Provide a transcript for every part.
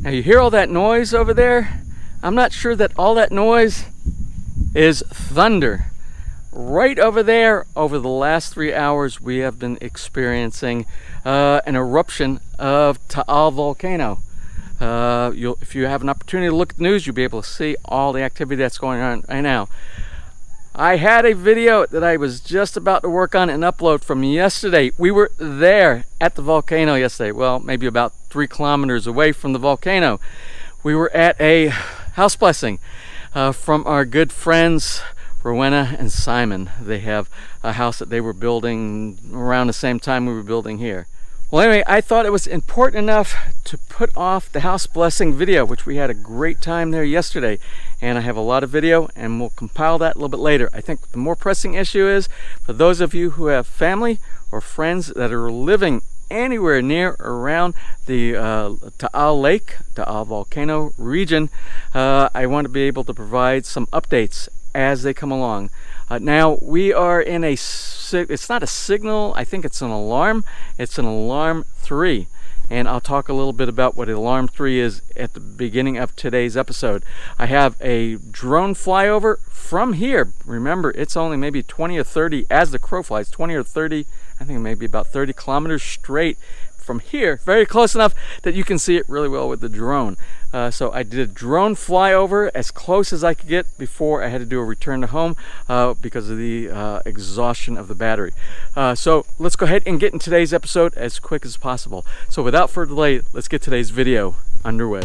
Now you hear all that noise over there? I'm not sure that all that noise is thunder. Right over there, over the last 3 hours, we have been experiencing an eruption of Taal Volcano. If you have an opportunity to look at the news, you'll be able to see all the activity that's going on right now. I had a video that I was just about to work on and upload from yesterday. We were there at the volcano yesterday. Well, maybe about 3 kilometers away from the volcano. We were at a house blessing from our good friends Rowena and Simon. They have a house that they were building around the same time we were building here. Well, anyway, I thought it was important enough to put off the house blessing video, which we had a great time there yesterday. And I have a lot of video, and we'll compile that a little bit later. I think the more pressing issue is for those of you who have family or friends that are living anywhere near around the Taal Lake, Taal Volcano region, I want to be able to provide some updates as they come along. Now we are in it's not a signal, I think it's an alarm. It's an alarm 3, and I'll talk a little bit about what alarm 3 is at the beginning of today's episode. I have a drone flyover from here. Remember, it's only maybe 20 or 30 as the crow flies, 20 or 30, I think maybe about 30 kilometers straight from here, very close enough that you can see it really well with the drone. So I did a drone flyover as close as I could get before I had to do a return to home because of the exhaustion of the battery. So let's go ahead and get in today's episode as quick as possible. So without further delay, let's get today's video underway.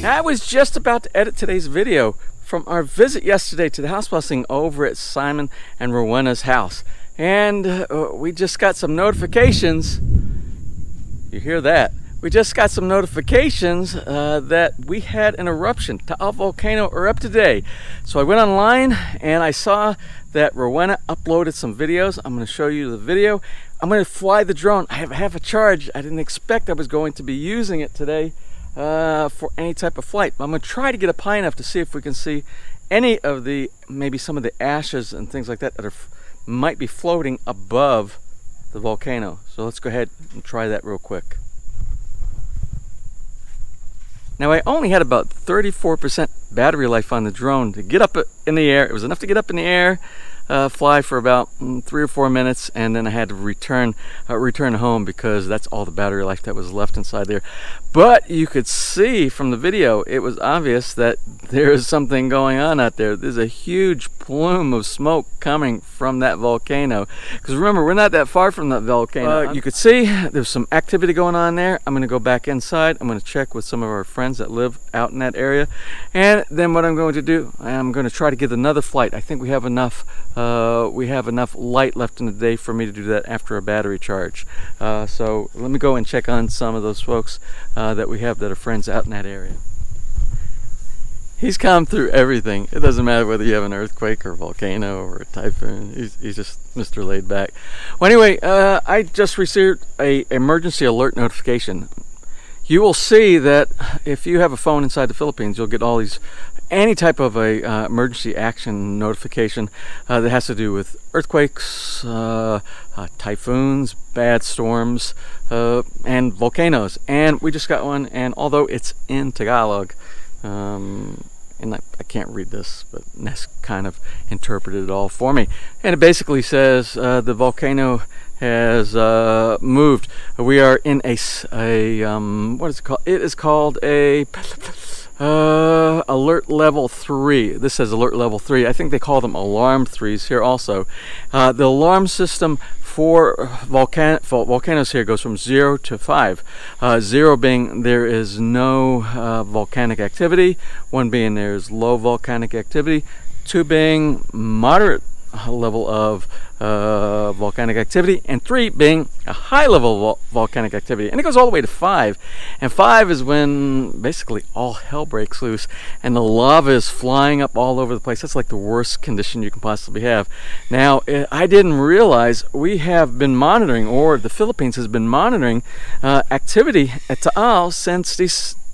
I was just about to edit today's video from our visit yesterday to the house blessing over at Simon and Rowena's house. And we just got some notifications. You hear that? We just got some notifications that we had an eruption. Taal Volcano erupted today. So I went online and I saw that Rowena uploaded some videos. I'm going to show you the video. I'm going to fly the drone. I have half a charge. I didn't expect I was going to be using it today for any type of flight. I'm going to try to get up high enough to see if we can see any of the, maybe some of the ashes and things like that that might be floating above the volcano. So let's go ahead and try that real quick. Now I only had about 34% battery life on the drone to get up in the air. It was enough to get up in the air, fly for about 3 or 4 minutes, and then I had to return home because that's all the battery life that was left inside there. But you could see from the video, it was obvious that there is something going on out there. There's a huge plume of smoke coming from that volcano. Because remember, we're not that far from that volcano. You could see there's some activity going on there. I'm going to go back inside. I'm going to check with some of our friends that live out in that area. And then what I'm going to do, I'm going to try to get another flight. I think we have enough light left in the day for me to do that after a battery charge. So let me go and check on some of those folks that we have that are friends out in that area. He's come through everything. It doesn't matter whether you have an earthquake or a volcano or a typhoon. He's just Mr. Laid Back. Well, anyway, I just received a emergency alert notification. You will see that if you have a phone inside the Philippines, you'll get all these, any type of a emergency action notification that has to do with earthquakes, typhoons, bad storms, and volcanoes. And we just got one, and although it's in Tagalog, and I can't read this, but Ness kind of interpreted it all for me. And it basically says the volcano has moved. We are in a what is it called? It is called a alert level 3. This says alert level 3. I think they call them alarm 3s here also. The alarm system for volcanoes here goes from 0 to 5. 0 being there is no volcanic activity, 1 being there is low volcanic activity, 2 being moderate level of volcanic activity, and 3 being a high level of volcanic activity. And it goes all the way to 5. And 5 is when basically all hell breaks loose and the lava is flying up all over the place. That's like the worst condition you can possibly have. Now, I didn't realize we have been monitoring, or the Philippines has been monitoring activity at Taal since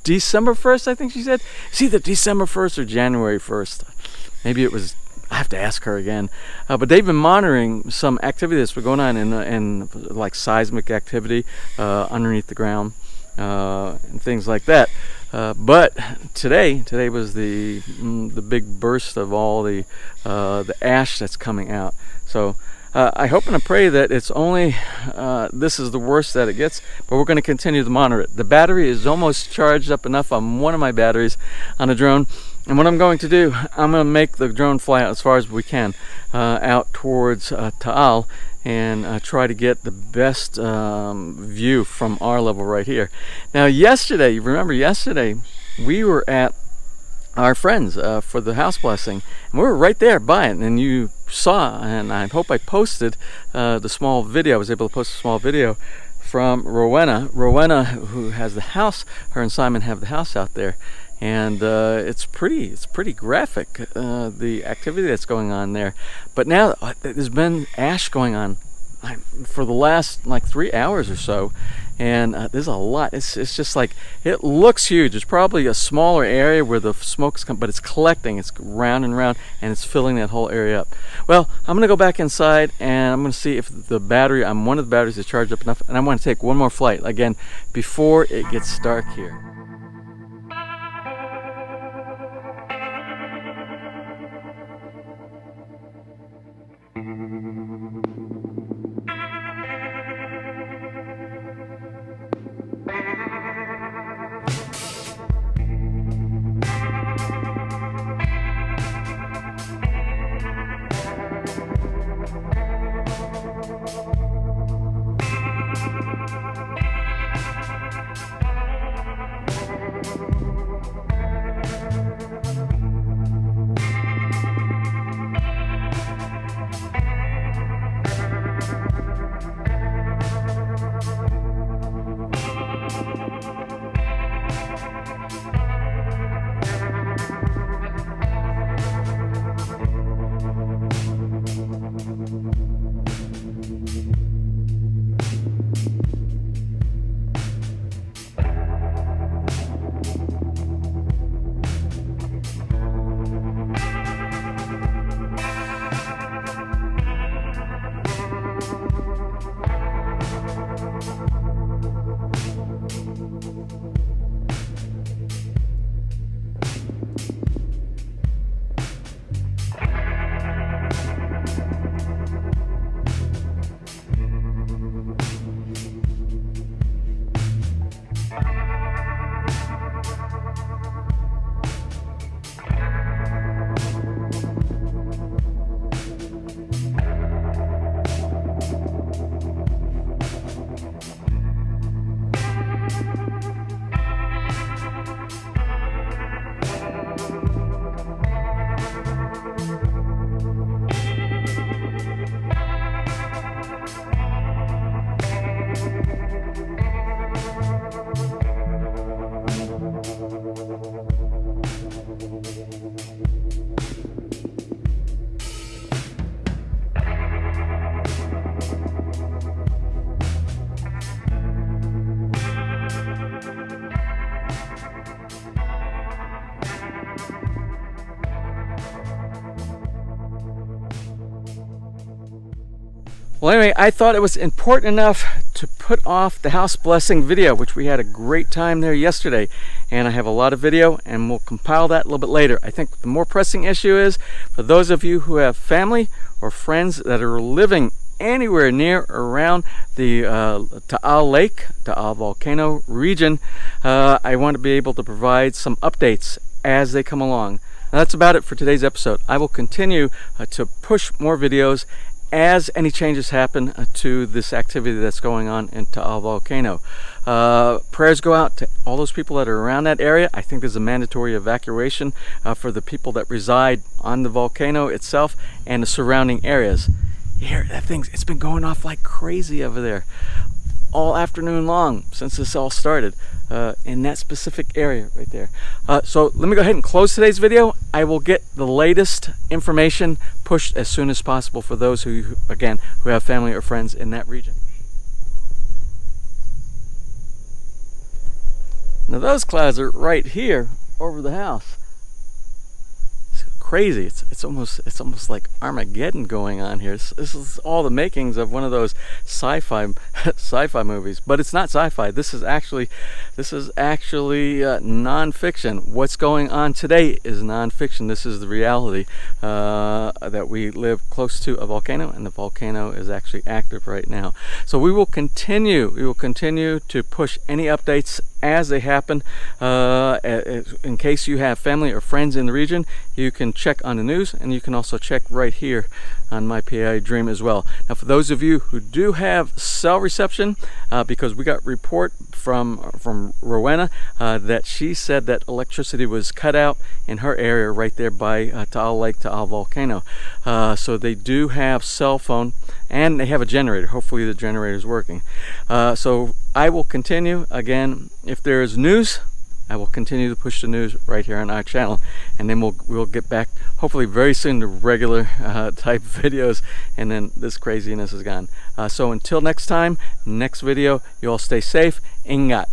December 1st, I think she said. It's either December 1st or January 1st. Maybe it was, I have to ask her again. But they've been monitoring some activity that's been going on in like seismic activity underneath the ground and things like that. But today was the big burst of all the ash that's coming out. So I hope and I pray that it's only this is the worst that it gets, but we're going to continue to monitor it. The battery is almost charged up enough on one of my batteries on the drone, and what I'm going to do, I'm going to make the drone fly out as far as we can out towards Taal and try to get the best view from our level right here. Now yesterday, you remember yesterday, we were at our friends for the house blessing, and we were right there by it, and you saw, and I hope I posted the small video. I was able to post a small video from Rowena, who has the house. Her and Simon have the house out there, and it's pretty graphic, the activity that's going on there. But now there's been ash going on for the last like 3 hours or so, and there's a lot. It's just like, it looks huge. It's probably a smaller area where the smoke's come, but it's collecting. It's round and round, and it's filling that whole area up. Well, I'm gonna go back inside, and I'm gonna see if the battery on one of the batteries is charged up enough, and I want to take one more flight again before it gets dark here. Well, anyway, I thought it was important enough to put off the house blessing video, which we had a great time there yesterday. And I have a lot of video, and we'll compile that a little bit later. I think the more pressing issue is for those of you who have family or friends that are living anywhere near around the Taal Lake, Taal Volcano region, I want to be able to provide some updates as they come along. Now, that's about it for today's episode. I will continue to push more videos as any changes happen to this activity that's going on in Taal Volcano. Prayers go out to all those people that are around that area. I think there's a mandatory evacuation for the people that reside on the volcano itself and the surrounding areas. Here, that thing, it's been going off like crazy over there all afternoon long since this all started in that specific area right there. So let me go ahead and close today's video. I will get the latest information pushed as soon as possible for those who, again, who have family or friends in that region. Now those clouds are right here over the house. It's crazy. It's almost like Armageddon going on here. This is all the makings of one of those sci-fi movies, but it's not sci-fi. This is actually non-fiction. What's going on today is non-fiction. This is the reality, that we live close to a volcano, and the volcano is actually active right now. So we will continue to push any updates as they happen. In case you have family or friends in the region, you can check on the news, and you can also check right here on My PI Dream as well. Now, for those of you who do have cell reception, because we got report from Rowena that she said that electricity was cut out in her area right there by Taal Lake, Taal Volcano. So they do have cell phone, and they have a generator. Hopefully the generator is working. So I will continue. Again, if there is news, I will continue to push the news right here on our channel, and then we'll get back hopefully very soon to regular type videos, and then this craziness is gone. So until next time, next video, you all stay safe. Ingat.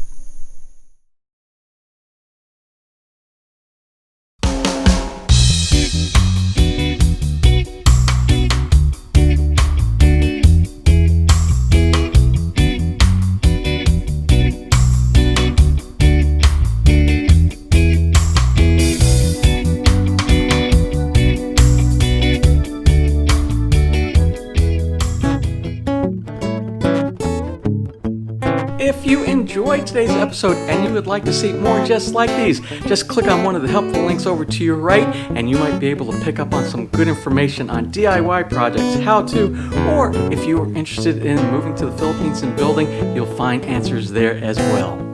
If you enjoyed today's episode and you would like to see more just like these, just click on one of the helpful links over to your right, and you might be able to pick up on some good information on DIY projects, how to, or if you are interested in moving to the Philippines and building, you'll find answers there as well.